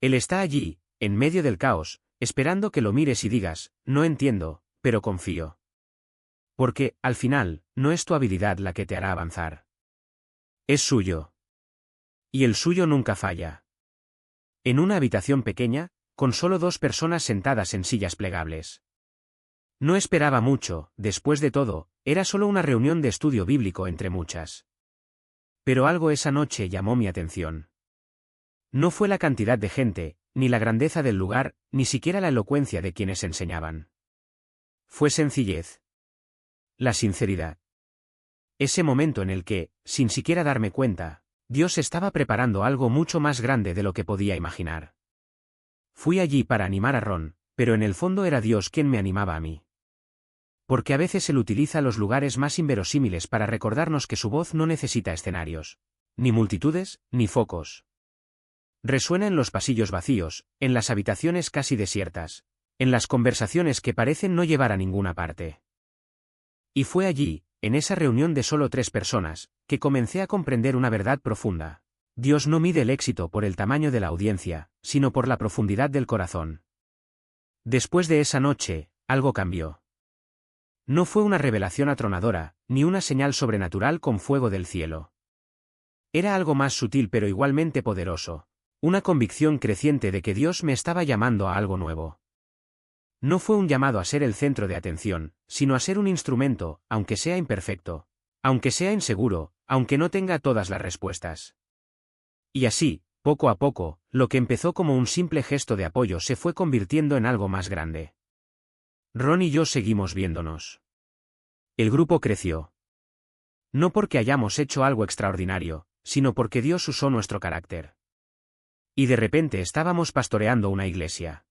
Él está allí, en medio del caos, esperando que lo mires y digas: no entiendo, pero confío. Porque, al final, no es tu habilidad la que te hará avanzar. Es suyo. Y el suyo nunca falla. En una habitación pequeña, con solo 2 personas sentadas en sillas plegables. No esperaba mucho, después de todo, era solo una reunión de estudio bíblico entre muchas. Pero algo esa noche llamó mi atención. No fue la cantidad de gente, ni la grandeza del lugar, ni siquiera la elocuencia de quienes enseñaban. Fue sencillez. La sinceridad. Ese momento en el que, sin siquiera darme cuenta, Dios estaba preparando algo mucho más grande de lo que podía imaginar. Fui allí para animar a Ron, pero en el fondo era Dios quien me animaba a mí. Porque a veces Él utiliza los lugares más inverosímiles para recordarnos que su voz no necesita escenarios, ni multitudes, ni focos. Resuena en los pasillos vacíos, en las habitaciones casi desiertas, en las conversaciones que parecen no llevar a ninguna parte. Y fue allí, en esa reunión de solo 3 personas, que comencé a comprender una verdad profunda. Dios no mide el éxito por el tamaño de la audiencia, sino por la profundidad del corazón. Después de esa noche, algo cambió. No fue una revelación atronadora, ni una señal sobrenatural con fuego del cielo. Era algo más sutil pero igualmente poderoso, una convicción creciente de que Dios me estaba llamando a algo nuevo. No fue un llamado a ser el centro de atención, sino a ser un instrumento, aunque sea imperfecto, aunque sea inseguro, aunque no tenga todas las respuestas. Y así, poco a poco, lo que empezó como un simple gesto de apoyo se fue convirtiendo en algo más grande. Ron y yo seguimos viéndonos. El grupo creció. No porque hayamos hecho algo extraordinario, sino porque Dios usó nuestro carácter. Y de repente estábamos pastoreando una iglesia.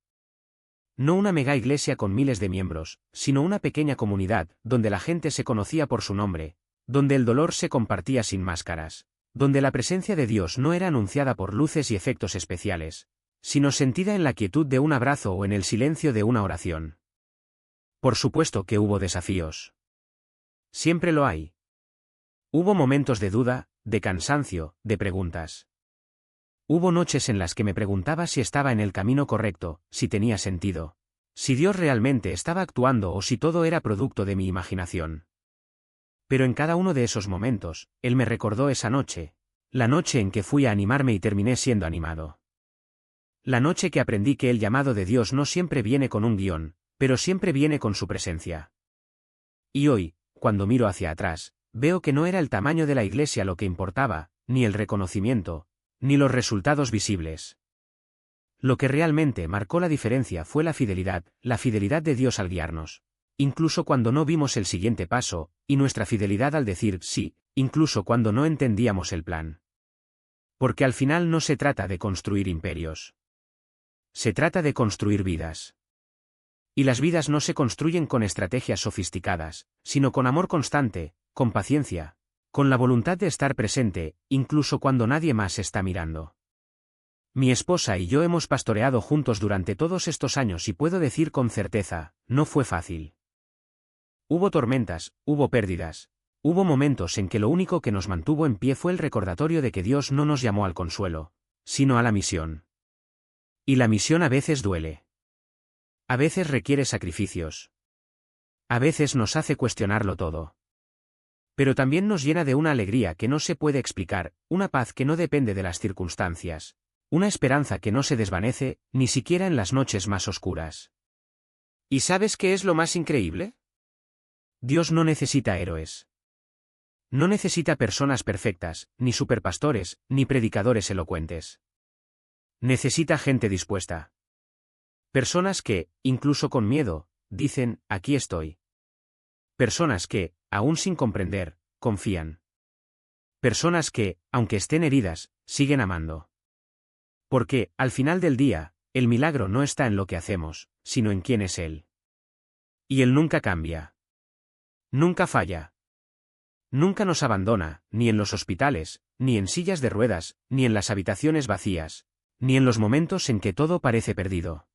No una mega iglesia con miles de miembros, sino una pequeña comunidad, donde la gente se conocía por su nombre, donde el dolor se compartía sin máscaras, donde la presencia de Dios no era anunciada por luces y efectos especiales, sino sentida en la quietud de un abrazo o en el silencio de una oración. Por supuesto que hubo desafíos. Siempre lo hay. Hubo momentos de duda, de cansancio, de preguntas. Hubo noches en las que me preguntaba si estaba en el camino correcto, si tenía sentido, si Dios realmente estaba actuando o si todo era producto de mi imaginación. Pero en cada uno de esos momentos, Él me recordó esa noche, la noche en que fui a animarme y terminé siendo animado. La noche que aprendí que el llamado de Dios no siempre viene con un guión, pero siempre viene con su presencia. Y hoy, cuando miro hacia atrás, veo que no era el tamaño de la iglesia lo que importaba, ni el reconocimiento, ni los resultados visibles. Lo que realmente marcó la diferencia fue la fidelidad de Dios al guiarnos. Incluso cuando no vimos el siguiente paso, y nuestra fidelidad al decir sí, incluso cuando no entendíamos el plan. Porque al final no se trata de construir imperios. Se trata de construir vidas. Y las vidas no se construyen con estrategias sofisticadas, sino con amor constante, con paciencia, con la voluntad de estar presente, incluso cuando nadie más está mirando. Mi esposa y yo hemos pastoreado juntos durante todos estos años y puedo decir con certeza, no fue fácil. Hubo tormentas, hubo pérdidas, hubo momentos en que lo único que nos mantuvo en pie fue el recordatorio de que Dios no nos llamó al consuelo, sino a la misión. Y la misión a veces duele. A veces requiere sacrificios. A veces nos hace cuestionarlo todo. Pero también nos llena de una alegría que no se puede explicar, una paz que no depende de las circunstancias, una esperanza que no se desvanece, ni siquiera en las noches más oscuras. ¿Y sabes qué es lo más increíble? Dios no necesita héroes. No necesita personas perfectas, ni superpastores, ni predicadores elocuentes. Necesita gente dispuesta. Personas que, incluso con miedo, dicen, aquí estoy. Personas que, aún sin comprender, confían. Personas que, aunque estén heridas, siguen amando. Porque, al final del día, el milagro no está en lo que hacemos, sino en quién es Él. Y Él nunca cambia. Nunca falla. Nunca nos abandona, ni en los hospitales, ni en sillas de ruedas, ni en las habitaciones vacías, ni en los momentos en que todo parece perdido.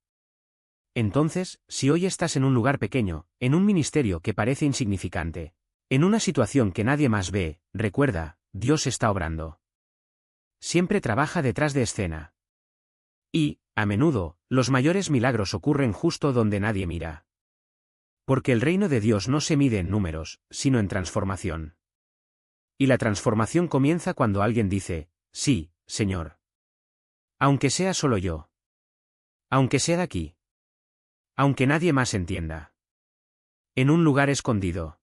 Entonces, si hoy estás en un lugar pequeño, en un ministerio que parece insignificante, en una situación que nadie más ve, recuerda, Dios está obrando. Siempre trabaja detrás de escena. Y, a menudo, los mayores milagros ocurren justo donde nadie mira. Porque el reino de Dios no se mide en números, sino en transformación. Y la transformación comienza cuando alguien dice, sí, Señor. Aunque sea solo yo. Aunque sea de aquí. Aunque nadie más entienda. En un lugar escondido.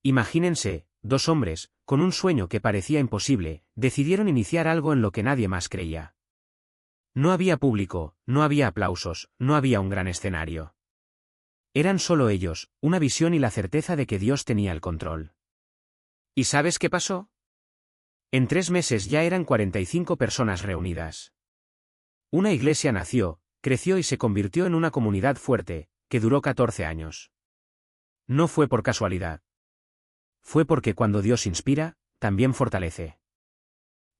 Imagínense, 2 hombres, con un sueño que parecía imposible, decidieron iniciar algo en lo que nadie más creía. No había público, no había aplausos, no había un gran escenario. Eran solo ellos, una visión y la certeza de que Dios tenía el control. ¿Y sabes qué pasó? En 3 meses ya eran 45 personas reunidas. Una iglesia nació, creció y se convirtió en una comunidad fuerte, que duró 14 años. No fue por casualidad. Fue porque cuando Dios inspira, también fortalece.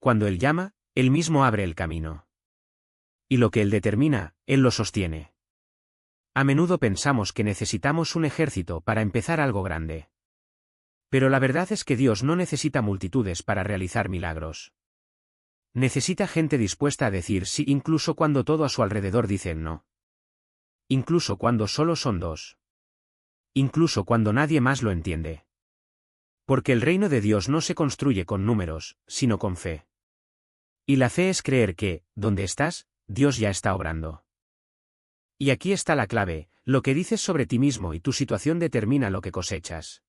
Cuando Él llama, Él mismo abre el camino. Y lo que Él determina, Él lo sostiene. A menudo pensamos que necesitamos un ejército para empezar algo grande. Pero la verdad es que Dios no necesita multitudes para realizar milagros. Necesita gente dispuesta a decir sí incluso cuando todo a su alrededor dice no. Incluso cuando solo son dos. Incluso cuando nadie más lo entiende. Porque el reino de Dios no se construye con números, sino con fe. Y la fe es creer que, donde estás, Dios ya está obrando. Y aquí está la clave: lo que dices sobre ti mismo y tu situación determina lo que cosechas.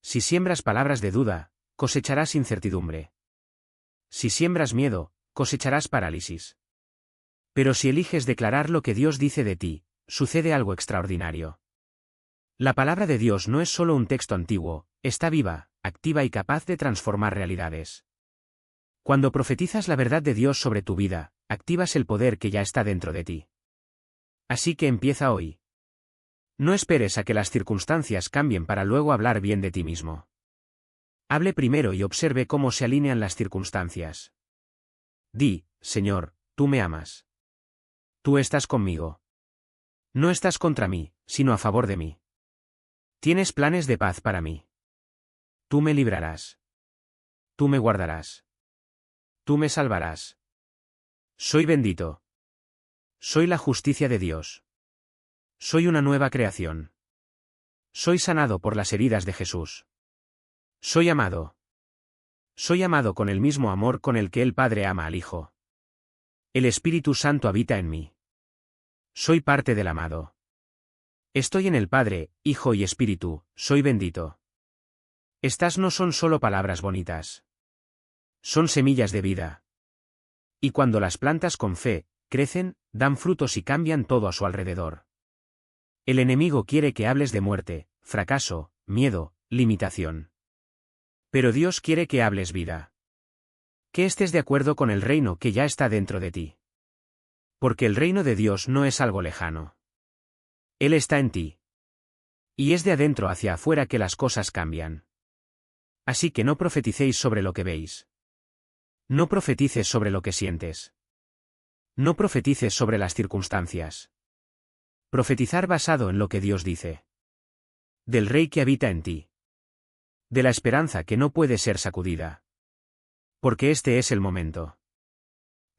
Si siembras palabras de duda, cosecharás incertidumbre. Si siembras miedo, cosecharás parálisis. Pero si eliges declarar lo que Dios dice de ti, sucede algo extraordinario. La palabra de Dios no es solo un texto antiguo, está viva, activa y capaz de transformar realidades. Cuando profetizas la verdad de Dios sobre tu vida, activas el poder que ya está dentro de ti. Así que empieza hoy. No esperes a que las circunstancias cambien para luego hablar bien de ti mismo. Hable primero y observe cómo se alinean las circunstancias. Di: Señor, tú me amas. Tú estás conmigo. No estás contra mí, sino a favor de mí. Tienes planes de paz para mí. Tú me librarás. Tú me guardarás. Tú me salvarás. Soy bendito. Soy la justicia de Dios. Soy una nueva creación. Soy sanado por las heridas de Jesús. Soy amado. Soy amado con el mismo amor con el que el Padre ama al Hijo. El Espíritu Santo habita en mí. Soy parte del amado. Estoy en el Padre, Hijo y Espíritu, soy bendito. Estas no son solo palabras bonitas. Son semillas de vida. Y cuando las plantas con fe, crecen, dan frutos y cambian todo a su alrededor. El enemigo quiere que hables de muerte, fracaso, miedo, limitación. Pero Dios quiere que hables vida. Que estés de acuerdo con el reino que ya está dentro de ti. Porque el reino de Dios no es algo lejano. Él está en ti. Y es de adentro hacia afuera que las cosas cambian. Así que no profeticéis sobre lo que veis. No profetices sobre lo que sientes. No profetices sobre las circunstancias. Profetizar basado en lo que Dios dice. Del Rey que habita en ti. De la esperanza que no puede ser sacudida. Porque este es el momento.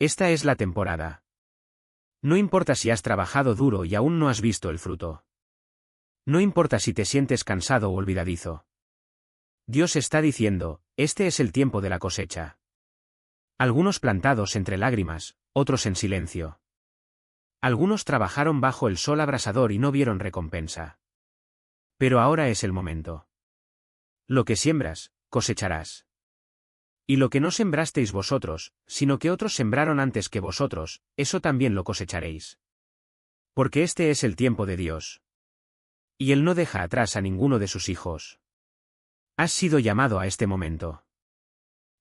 Esta es la temporada. No importa si has trabajado duro y aún no has visto el fruto. No importa si te sientes cansado o olvidadizo. Dios está diciendo: este es el tiempo de la cosecha. Algunos plantados entre lágrimas, otros en silencio. Algunos trabajaron bajo el sol abrasador y no vieron recompensa. Pero ahora es el momento. Lo que siembras, cosecharás. Y lo que no sembrasteis vosotros, sino que otros sembraron antes que vosotros, eso también lo cosecharéis. Porque este es el tiempo de Dios. Y Él no deja atrás a ninguno de sus hijos. Has sido llamado a este momento.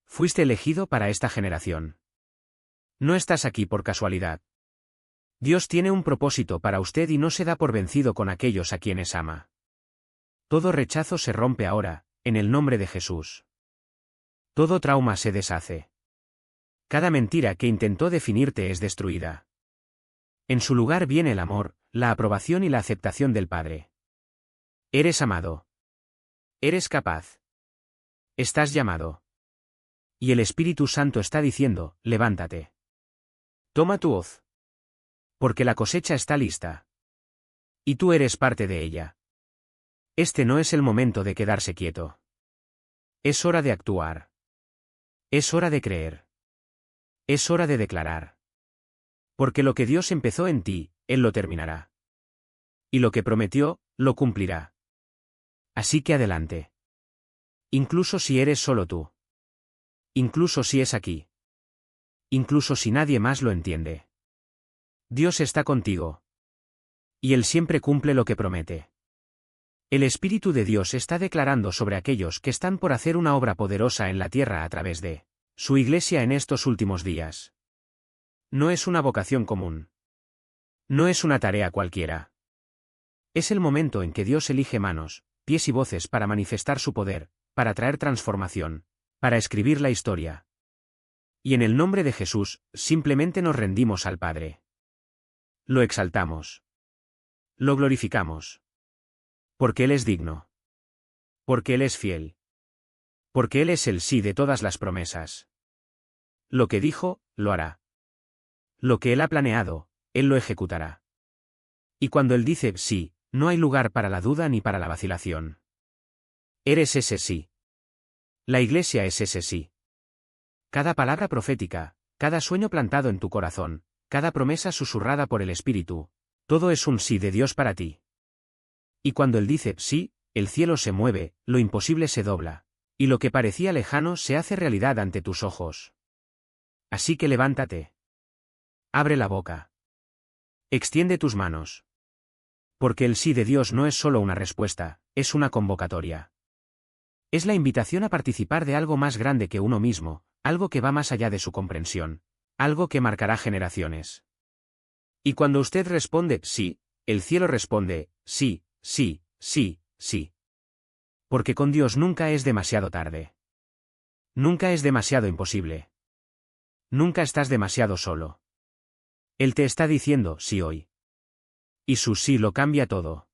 Fuiste elegido para esta generación. No estás aquí por casualidad. Dios tiene un propósito para usted y no se da por vencido con aquellos a quienes ama. Todo rechazo se rompe ahora, en el nombre de Jesús. Todo trauma se deshace. Cada mentira que intentó definirte es destruida. En su lugar viene el amor, la aprobación y la aceptación del Padre. Eres amado. Eres capaz. Estás llamado. Y el Espíritu Santo está diciendo: levántate. Toma tu hoz. Porque la cosecha está lista. Y tú eres parte de ella. Este no es el momento de quedarse quieto. Es hora de actuar. Es hora de creer. Es hora de declarar. Porque lo que Dios empezó en ti, Él lo terminará. Y lo que prometió, lo cumplirá. Así que adelante. Incluso si eres solo tú. Incluso si es aquí. Incluso si nadie más lo entiende. Dios está contigo. Y Él siempre cumple lo que promete. El Espíritu de Dios está declarando sobre aquellos que están por hacer una obra poderosa en la tierra a través de su iglesia en estos últimos días. No es una vocación común. No es una tarea cualquiera. Es el momento en que Dios elige manos, pies y voces para manifestar su poder, para traer transformación, para escribir la historia. Y en el nombre de Jesús, simplemente nos rendimos al Padre. Lo exaltamos. Lo glorificamos. Porque Él es digno. Porque Él es fiel. Porque Él es el sí de todas las promesas. Lo que dijo, lo hará. Lo que Él ha planeado, Él lo ejecutará. Y cuando Él dice sí, no hay lugar para la duda ni para la vacilación. Eres ese sí. La Iglesia es ese sí. Cada palabra profética, cada sueño plantado en tu corazón, cada promesa susurrada por el Espíritu, todo es un sí de Dios para ti. Y cuando Él dice sí, el cielo se mueve, lo imposible se dobla, y lo que parecía lejano se hace realidad ante tus ojos. Así que levántate. Abre la boca. Extiende tus manos. Porque el sí de Dios no es solo una respuesta, es una convocatoria. Es la invitación a participar de algo más grande que uno mismo, algo que va más allá de su comprensión, algo que marcará generaciones. Y cuando usted responde sí, el cielo responde sí, sí, sí, sí. Porque con Dios nunca es demasiado tarde. Nunca es demasiado imposible. Nunca estás demasiado solo. Él te está diciendo sí hoy. Y su sí lo cambia todo.